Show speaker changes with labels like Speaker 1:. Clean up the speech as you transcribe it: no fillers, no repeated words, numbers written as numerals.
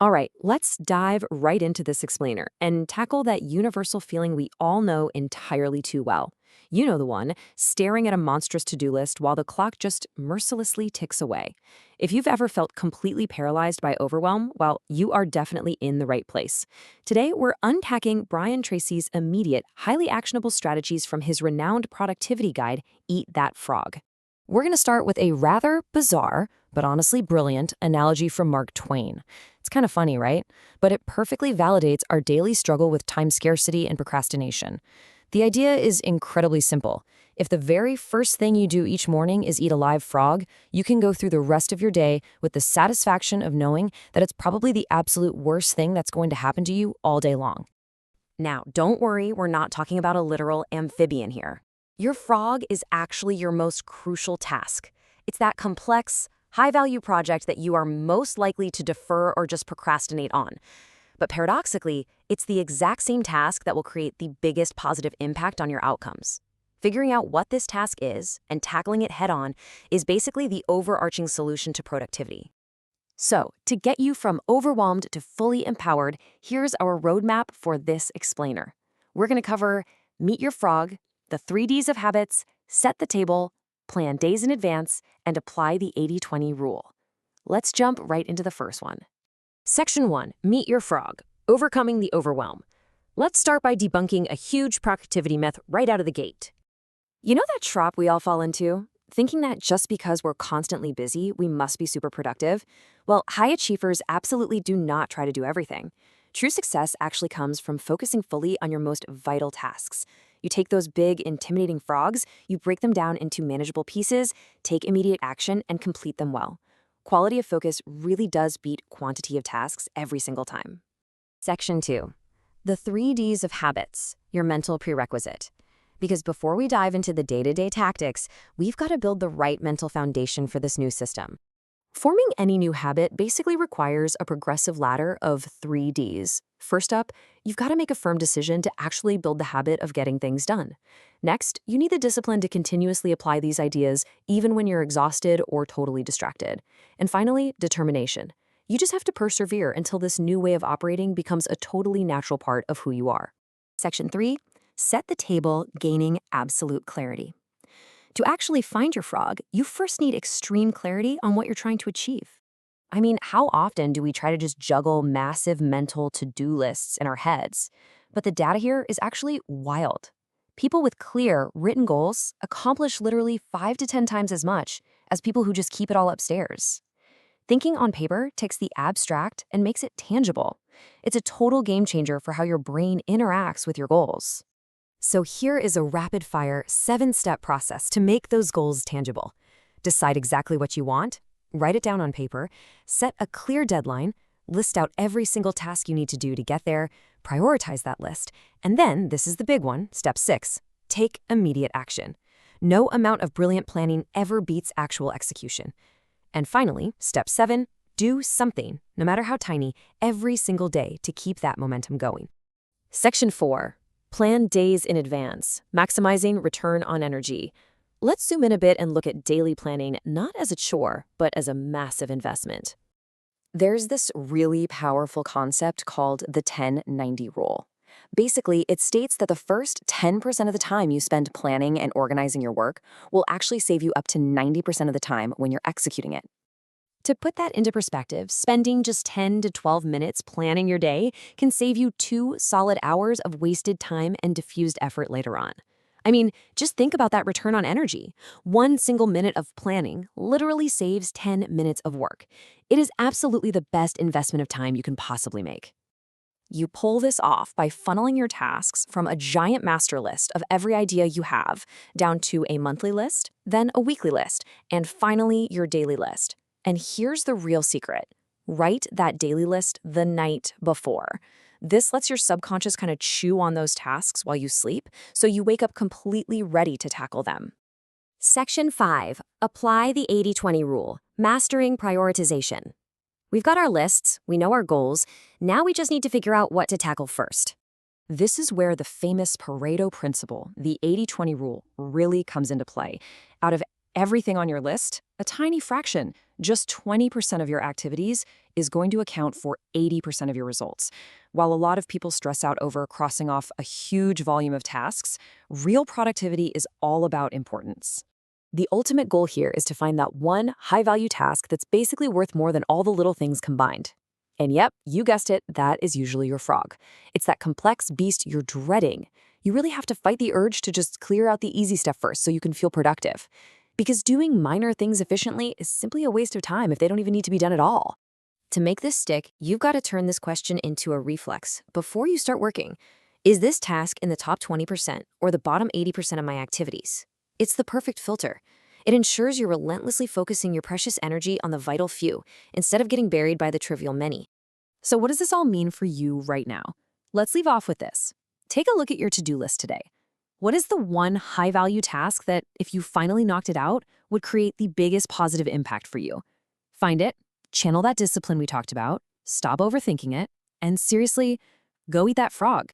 Speaker 1: All right, let's dive right into this explainer and tackle that universal feeling we all know entirely too well. You know the one, staring at a monstrous to-do list while the clock just mercilessly ticks away. If you've ever felt completely paralyzed by overwhelm, well, you are definitely in the right place. Today, we're unpacking Brian Tracy's immediate, highly actionable strategies from his renowned productivity guide, Eat That Frog. We're going to start with a rather bizarre, but honestly brilliant, analogy from Mark Twain. It's kind of funny, right? But it perfectly validates our daily struggle with time scarcity and procrastination. The idea is incredibly simple. If the very first thing you do each morning is eat a live frog, you can go through the rest of your day with the satisfaction of knowing that it's probably the absolute worst thing that's going to happen to you all day long. Now, don't worry, we're not talking about a literal amphibian here. Your frog is actually your most crucial task. It's that complex, high-value project that you are most likely to defer or just procrastinate on. But paradoxically, it's the exact same task that will create the biggest positive impact on your outcomes. Figuring out what this task is and tackling it head-on is basically the overarching solution to productivity. So, to get you from overwhelmed to fully empowered, here's our roadmap for this explainer. We're going to cover Meet Your Frog, the 3 Ds of habits, set the table, plan days in advance, and apply the 80-20 rule. Let's jump right into the first one. Section 1, Meet Your Frog, overcoming the overwhelm. Let's start by debunking a huge productivity myth right out of the gate. You know that trap we all fall into? Thinking that just because we're constantly busy, we must be super productive? Well, high achievers absolutely do not try to do everything. True success actually comes from focusing fully on your most vital tasks. You take those big, intimidating frogs, you break them down into manageable pieces, take immediate action, and complete them well. Quality of focus really does beat quantity of tasks every single time. Section 2. The 3 Ds of habits, your mental prerequisite. Because before we dive into the day-to-day tactics, we've got to build the right mental foundation for this new system. Forming any new habit basically requires a progressive ladder of 3 Ds. First up, you've got to make a firm decision to actually build the habit of getting things done. Next, you need the discipline to continuously apply these ideas even when you're exhausted or totally distracted. And finally, determination. You just have to persevere until this new way of operating becomes a totally natural part of who you are. Section 3, set the table, gaining absolute clarity. To actually find your frog, you first need extreme clarity on what you're trying to achieve. I mean, how often do we try to just juggle massive mental to-do lists in our heads? But the data here is actually wild. People with clear, written goals accomplish literally 5 to 10 times as much as people who just keep it all upstairs. Thinking on paper takes the abstract and makes it tangible. It's a total game changer for how your brain interacts with your goals. So here is a rapid-fire 7-step process to make those goals tangible. Decide exactly what you want, write it down on paper, set a clear deadline, list out every single task you need to do to get there, prioritize that list, and then, this is the big one, step 6, take immediate action. No amount of brilliant planning ever beats actual execution. And finally, step 7, do something, no matter how tiny, every single day to keep that momentum going. Section 4. Plan days in advance, maximizing return on energy. Let's zoom in a bit and look at daily planning not as a chore, but as a massive investment. There's this really powerful concept called the 10-90 rule. Basically, it states that the first 10% of the time you spend planning and organizing your work will actually save you up to 90% of the time when you're executing it. To put that into perspective, spending just 10 to 12 minutes planning your day can save you 2 solid hours of wasted time and diffused effort later on. I mean, just think about that return on energy. 1 single minute of planning literally saves 10 minutes of work. It is absolutely the best investment of time you can possibly make. You pull this off by funneling your tasks from a giant master list of every idea you have down to a monthly list, then a weekly list, and finally your daily list. And here's the real secret. Write that daily list the night before. This lets your subconscious kind of chew on those tasks while you sleep, so you wake up completely ready to tackle them. Section 5. Apply the 80-20 rule, mastering prioritization. We've got our lists, we know our goals, now we just need to figure out what to tackle first. This is where the famous Pareto principle, the 80-20 rule, really comes into play. Out of everything on your list, a tiny fraction, just 20% of your activities,
Speaker 2: is going to account for 80% of your results. While a lot of people stress out over crossing off a huge volume of tasks, real productivity is all about importance.
Speaker 1: The ultimate goal here is to find that one high-value task that's basically worth more than all the little things combined. And yep, you guessed it, that is usually your frog. It's that complex beast you're dreading. You really have to fight the urge to just clear out the easy stuff first so you can feel productive. Because doing minor things efficiently is simply a waste of time if they don't even need to be done at all. To make this stick, you've got to turn this question into a reflex before you start working. Is this task in the top 20% or the bottom 80% of my activities? It's the perfect filter. It ensures you're relentlessly focusing your precious energy on the vital few instead of getting buried by the trivial many.
Speaker 2: So what does this all mean for you right now? Let's leave off with this. Take a look at your to-do list today. What is the one high-value task that, if you finally knocked it out, would create the biggest positive impact for you? Find it, channel that discipline we talked about, stop overthinking it, and seriously, go eat that frog.